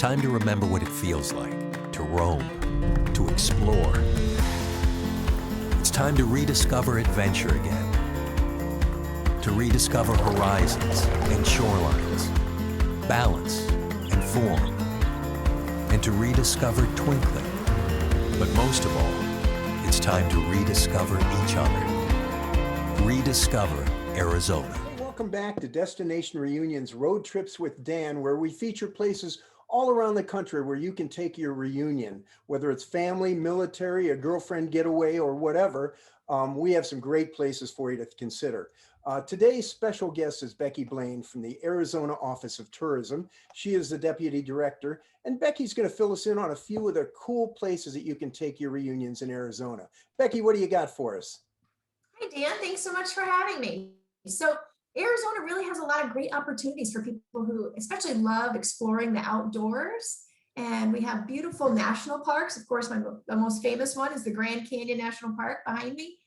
time to remember what it feels like to roam, to explore. It's time to rediscover adventure again, to rediscover horizons and shorelines, balance and form, and to rediscover twinkling. But most of all, it's time to rediscover each other. Rediscover Arizona. Welcome back to Destination Reunions Road Trips with Dan, where we feature places all around the country where you can take your reunion, whether it's family, military, a girlfriend getaway, or whatever. We have some great places for you to consider. Today's special guest is Becky Blaine from the Arizona Office of Tourism. She is the Deputy Director, and Becky's going to fill us in on a few of the cool places that you can take your reunions in Arizona. Becky, what do you got for us? Hi, Dan. Thanks so much for having me. So Arizona really has a lot of great opportunities for people who especially love exploring the outdoors. And we have beautiful national parks. Of course, the most famous one is the Grand Canyon National Park behind me,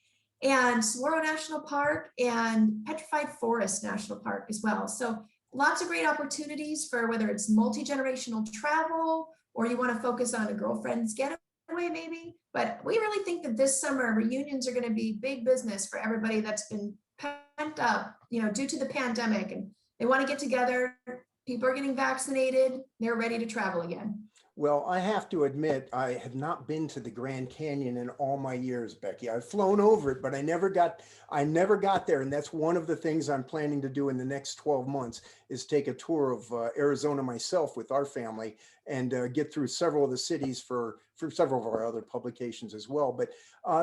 and Saguaro National Park and Petrified Forest National Park as well. So lots of great opportunities for whether it's multi-generational travel or you want to focus on a girlfriend's getaway maybe. But we really think that this summer reunions are going to be big business for everybody that's been pent up, due to the pandemic, and they want to get together. People are getting vaccinated. They're ready to travel again. Well, I have to admit, I have not been to the Grand Canyon in all my years, Becky. I've flown over it, but I never got there. And that's one of the things I'm planning to do in the next 12 months is take a tour of Arizona myself with our family and get through several of the cities for several of our other publications as well. But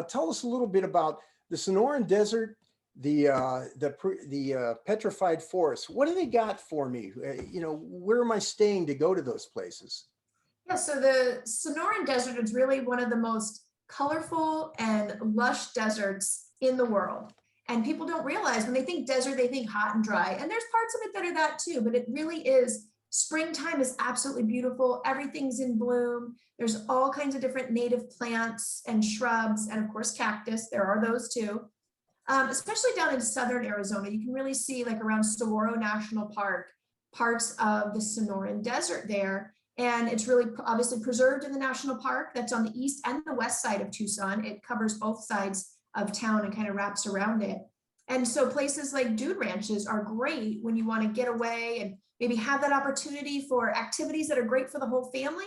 tell us a little bit about the Sonoran Desert, the Petrified Forest. What do they got for me? Where am I staying to go to those places? Yeah, so the Sonoran Desert is really one of the most colorful and lush deserts in the world. And people don't realize when they think desert, they think hot and dry. And there's parts of it that are that too, but it really is. Springtime is absolutely beautiful. Everything's in bloom. There's all kinds of different native plants and shrubs, and of course, cactus. There are those too. Especially down in southern Arizona, you can really see, like around Saguaro National Park, parts of the Sonoran Desert there. And it's really obviously preserved in the national park that's on the east and the west side of Tucson. It covers both sides of town and kind of wraps around it. And so places like Dude Ranches are great when you want to get away and maybe have that opportunity for activities that are great for the whole family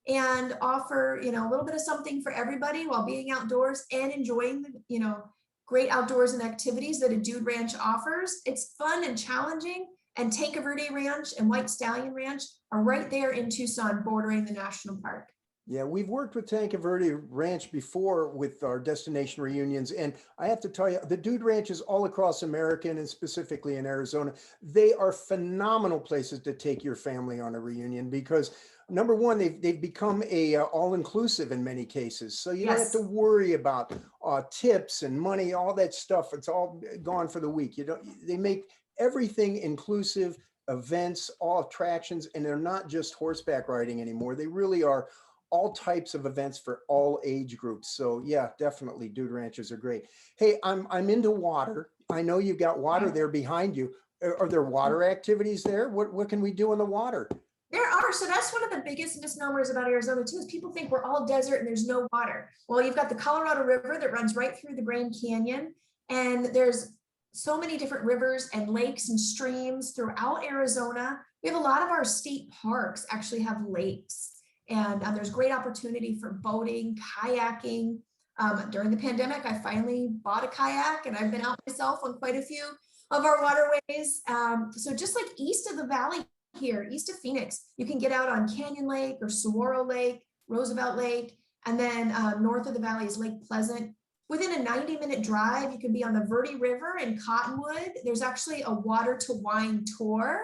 and offer, a little bit of something for everybody while being outdoors and enjoying the, great outdoors and activities that a Dude Ranch offers. It's fun and challenging. And Tanque Verde Ranch and White Stallion Ranch are right there in Tucson, bordering the national park. Yeah, we've worked with Tanque Verde Ranch before with our destination reunions. And I have to tell you, the Dude Ranches all across America and specifically in Arizona, they are phenomenal places to take your family on a reunion because number one, they've become a all-inclusive in many cases. So you don't have to worry about tips and money, all that stuff. It's all gone for the week. They make everything inclusive, events, all attractions, and they're not just horseback riding anymore. They really are all types of events for all age groups. So yeah, definitely Dude Ranches are great. Hey, I'm into water. I know you've got water there behind you. Are there water activities there? What can we do in the water? There are. So that's one of the biggest misnomers about Arizona too, is people think we're all desert and there's no water. Well, you've got the Colorado River that runs right through the Grand Canyon, and there's so many different rivers and lakes and streams throughout Arizona. We have a lot of our state parks actually have lakes, and there's great opportunity for boating, kayaking. During the pandemic, I finally bought a kayak and I've been out myself on quite a few of our waterways. So just like east of the valley here, east of Phoenix, you can get out on Canyon Lake or Saguaro Lake, Roosevelt Lake, and then north of the valley is Lake Pleasant. Within a 90-minute drive, you can be on the Verde River in Cottonwood. There's actually a water to wine tour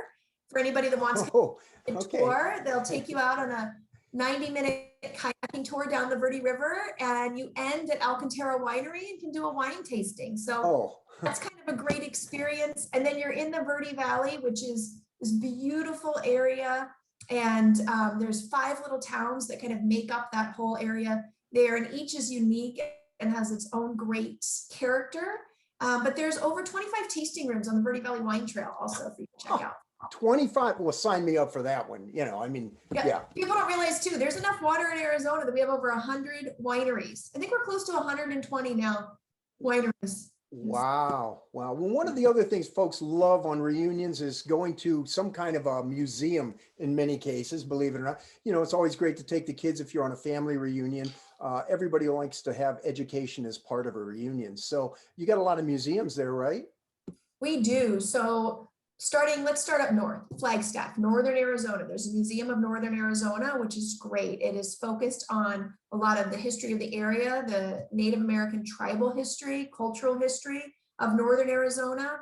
for anybody that wants a tour. They'll take you out on a 90-minute kayaking tour down the Verde River, and you end at Alcantara Winery and can do a wine tasting. So that's kind of a great experience. And then you're in the Verde Valley, which is this beautiful area. And there's 5 little towns that kind of make up that whole area there, and each is unique and has its own great character. But there's over 25 tasting rooms on the Verde Valley Wine Trail also for you to check out. 25, well, sign me up for that one. You know, I mean, yeah. People don't realize too, there's enough water in Arizona that we have over 100 wineries. I think we're close to 120 now, wineries. Wow. Wow. Well, one of the other things folks love on reunions is going to some kind of a museum in many cases, believe it or not. You know, it's always great to take the kids if you're on a family reunion. Everybody likes to have education as part of a reunion. So you got a lot of museums there, right? We do. So let's start up north, Flagstaff, Northern Arizona. There's a Museum of Northern Arizona, which is great. It is focused on a lot of the history of the area, the Native American tribal history, cultural history of Northern Arizona,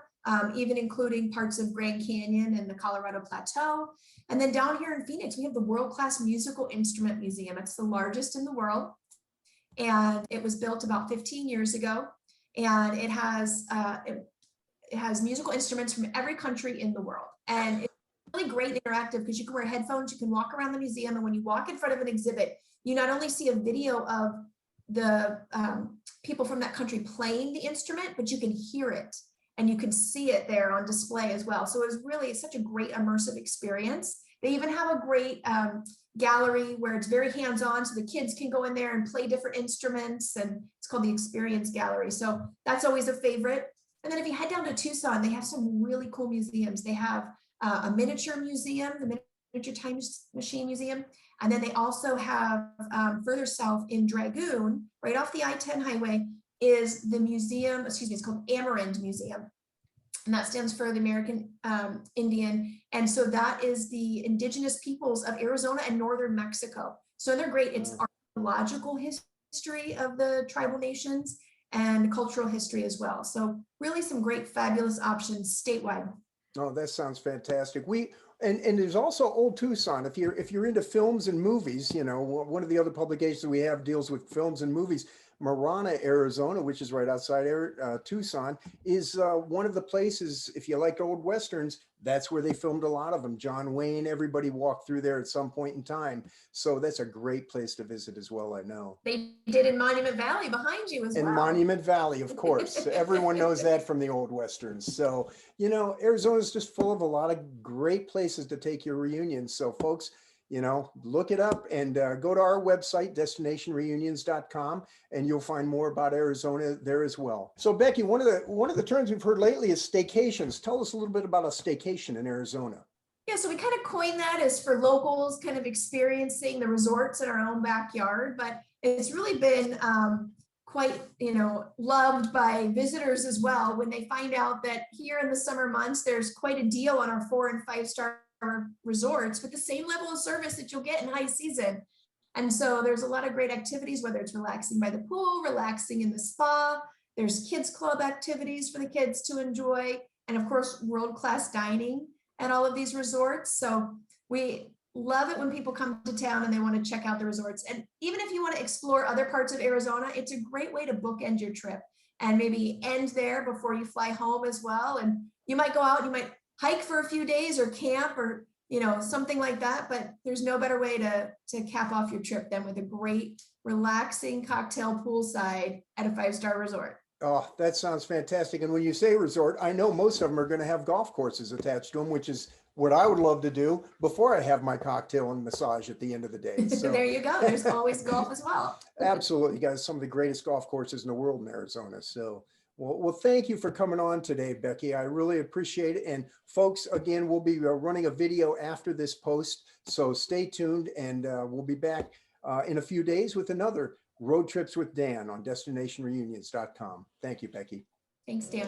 even including parts of Grand Canyon and the Colorado Plateau. And then down here in Phoenix, we have the World-Class Musical Instrument Museum. It's the largest in the world. And it was built about 15 years ago. And it has musical instruments from every country in the world. And it's really great and interactive because you can wear headphones, you can walk around the museum, and when you walk in front of an exhibit, you not only see a video of the people from that country playing the instrument, but you can hear it and you can see it there on display as well. So it's such a great immersive experience. They even have a great gallery where it's very hands-on, so the kids can go in there and play different instruments, and it's called the Experience Gallery. So that's always a favorite. And then if you head down to Tucson, they have some really cool museums. They have a miniature museum, the Miniature Time Machine Museum. And then they also have further south in Dragoon, right off the I-10 highway, is the museum, it's called Amerind Museum. And that stands for the American Indian. And so that is the indigenous peoples of Arizona and northern Mexico. So they're great. It's archaeological history of the tribal nations and cultural history as well. So really some great, fabulous options statewide. Oh, that sounds fantastic. And there's also Old Tucson. If you're into films and movies, you know, one of the other publications we have deals with films and movies. Marana, Arizona, which is right outside Tucson, is one of the places, if you like old Westerns, that's where they filmed a lot of them. John Wayne, everybody walked through there at some point in time. So that's a great place to visit as well, I know. They did in Monument Valley behind you as well. In Monument Valley, of course. Everyone knows that from the old Westerns. So, you know, Arizona's just full of a lot of great places to take your reunions. So folks, you know, look it up and go to our website, destinationreunions.com, and you'll find more about Arizona there as well. So Becky, one of the terms we've heard lately is staycations. Tell us a little bit about a staycation in Arizona. Yeah, so we kind of coined that as for locals kind of experiencing the resorts in our own backyard, but it's really been quite, you know, loved by visitors as well when they find out that here in the summer months, there's quite a deal on our 4- and 5-star resorts with the same level of service that you'll get in high season. And so there's a lot of great activities, whether it's relaxing by the pool, relaxing in the spa, there's kids club activities for the kids to enjoy, and of course, world-class dining at all of these resorts. So we love it when people come to town and they want to check out the resorts. And even if you want to explore other parts of Arizona, it's a great way to bookend your trip and maybe end there before you fly home as well. And you might go out, you might hike for a few days or camp or, you know, something like that, but there's no better way to cap off your trip than with a great relaxing cocktail poolside at a 5-star resort. Oh, that sounds fantastic. And when you say resort, I know most of them are going to have golf courses attached to them, which is what I would love to do before I have my cocktail and massage at the end of the day. So there you go. There's always golf as well. Absolutely. You guys, some of the greatest golf courses in the world in Arizona. So well, thank you for coming on today, Becky. I really appreciate it. And folks, again, we'll be running a video after this post. So stay tuned, and we'll be back in a few days with another Road Trips with Dan on destinationreunions.com. Thank you, Becky. Thanks, Dan.